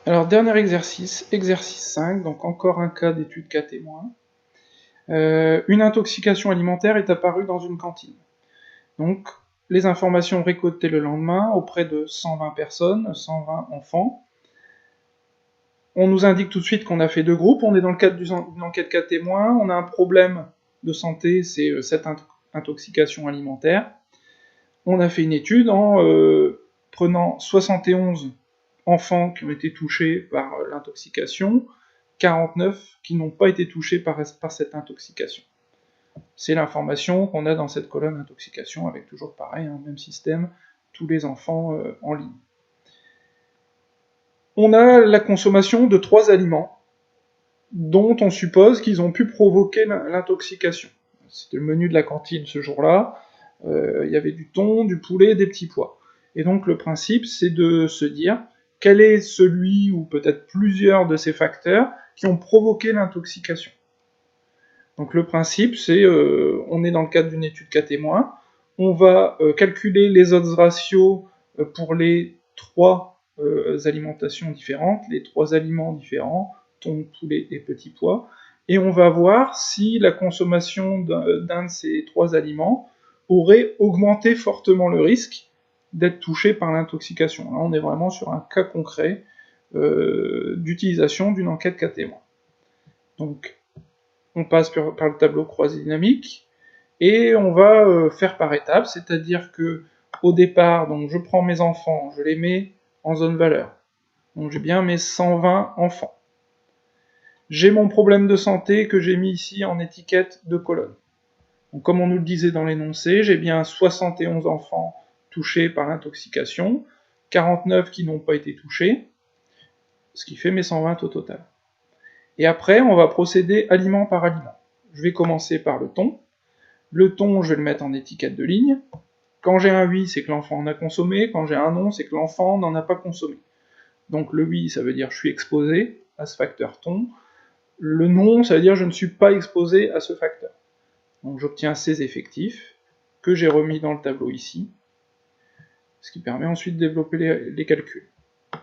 Alors, dernier exercice, exercice 5, donc encore un cas d'étude cas témoin. Une intoxication alimentaire est apparue dans une cantine. Donc, les informations récoltées le lendemain auprès de 120 personnes, 120 enfants. On nous indique tout de suite qu'on a fait deux groupes, on est dans le cadre d'une enquête cas témoin, on a un problème de santé, c'est cette intoxication alimentaire. On a fait une étude en prenant 71 enfants qui ont été touchés par l'intoxication, 49 qui n'ont pas été touchés par cette intoxication. C'est l'information qu'on a dans cette colonne intoxication, avec toujours pareil, même système, tous les enfants en ligne. On a la consommation de 3 aliments, dont on suppose qu'ils ont pu provoquer l'intoxication. C'était le menu de la cantine ce jour-là, il y avait du thon, du poulet, des petits pois. Et donc le principe, c'est de se dire, quel est celui, ou peut-être plusieurs de ces facteurs, qui ont provoqué l'intoxication. Donc le principe, c'est, on est dans le cadre d'une étude cas témoin, on va calculer les odds ratios pour les 3 alimentations différentes, les 3 aliments différents, thon, poulet et petits pois, et on va voir si la consommation d'un de ces 3 aliments aurait augmenté fortement le risque d'être touché par l'intoxication. Là, on est vraiment sur un cas concret d'utilisation d'une enquête cas témoin. Donc, on passe par le tableau croisé dynamique, et on va faire par étapes, c'est-à-dire que au départ, donc je prends mes enfants, je les mets en zone valeur. Donc j'ai bien mes 120 enfants. J'ai mon problème de santé que j'ai mis ici en étiquette de colonne. Donc comme on nous le disait dans l'énoncé, j'ai bien 71 enfants touchés par l'intoxication, 49 qui n'ont pas été touchés, ce qui fait mes 120 au total. Et après, on va procéder aliment par aliment. Je vais commencer par le thon. Le thon, je vais le mettre en étiquette de ligne. Quand j'ai un oui, c'est que l'enfant en a consommé. Quand j'ai un non, c'est que l'enfant n'en a pas consommé. Donc le oui, ça veut dire je suis exposé à ce facteur thon. Le non, ça veut dire je ne suis pas exposé à ce facteur. Donc j'obtiens ces effectifs que j'ai remis dans le tableau ici, ce qui permet ensuite de développer les calculs.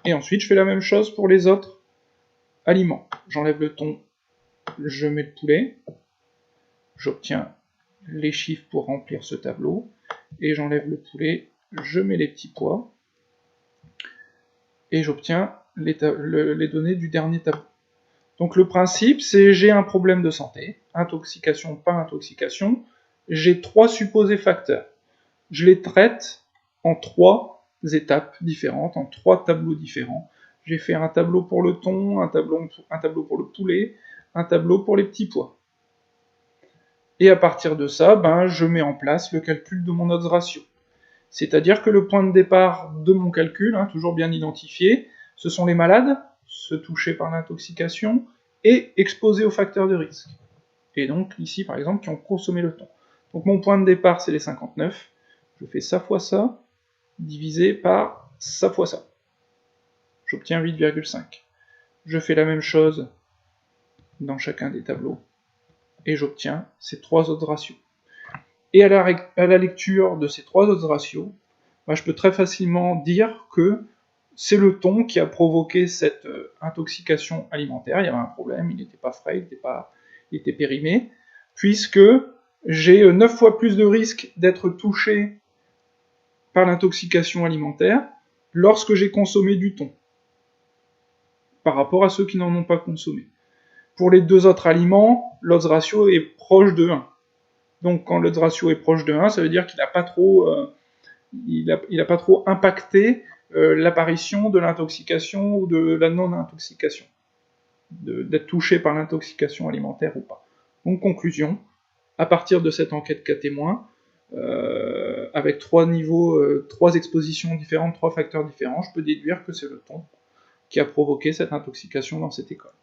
Et ensuite, je fais la même chose pour les autres aliments. J'enlève le thon, je mets le poulet, j'obtiens les chiffres pour remplir ce tableau, et j'enlève le poulet, je mets les petits pois, et j'obtiens les données du dernier tableau. Donc le principe, c'est j'ai un problème de santé, intoxication, pas intoxication, j'ai 3 supposés facteurs. Je les traite en 3 étapes différentes, en 3 tableaux différents. J'ai fait un tableau pour le thon, un tableau pour le poulet, un tableau pour les petits pois. Et à partir de ça, je mets en place le calcul de mon odds ratio. C'est-à-dire que le point de départ de mon calcul, toujours bien identifié, ce sont les malades, ceux touchés par l'intoxication, et exposés aux facteurs de risque. Et donc ici, par exemple, qui ont consommé le thon. Donc mon point de départ, c'est les 59. Je fais ça fois ça, divisé par ça fois ça. J'obtiens 8,5. Je fais la même chose dans chacun des tableaux, et j'obtiens ces 3 autres ratios. Et à la lecture de ces 3 autres ratios, je peux très facilement dire que c'est le thon qui a provoqué cette intoxication alimentaire. Il y avait un problème, il n'était pas frais, il était périmé, puisque j'ai 9 fois plus de risque d'être touché par l'intoxication alimentaire lorsque j'ai consommé du thon, par rapport à ceux qui n'en ont pas consommé. Pour les 2 autres aliments, l'odds ratio est proche de 1. Donc quand l'odds ratio est proche de 1, ça veut dire qu'il n'a pas trop, pas trop impacté l'apparition de l'intoxication ou de la non-intoxication, d'être touché par l'intoxication alimentaire ou pas. Donc conclusion, à partir de cette enquête cas témoin, avec 3 niveaux, 3 expositions différentes, 3 facteurs différents, je peux déduire que c'est le thon qui a provoqué cette intoxication dans cette école.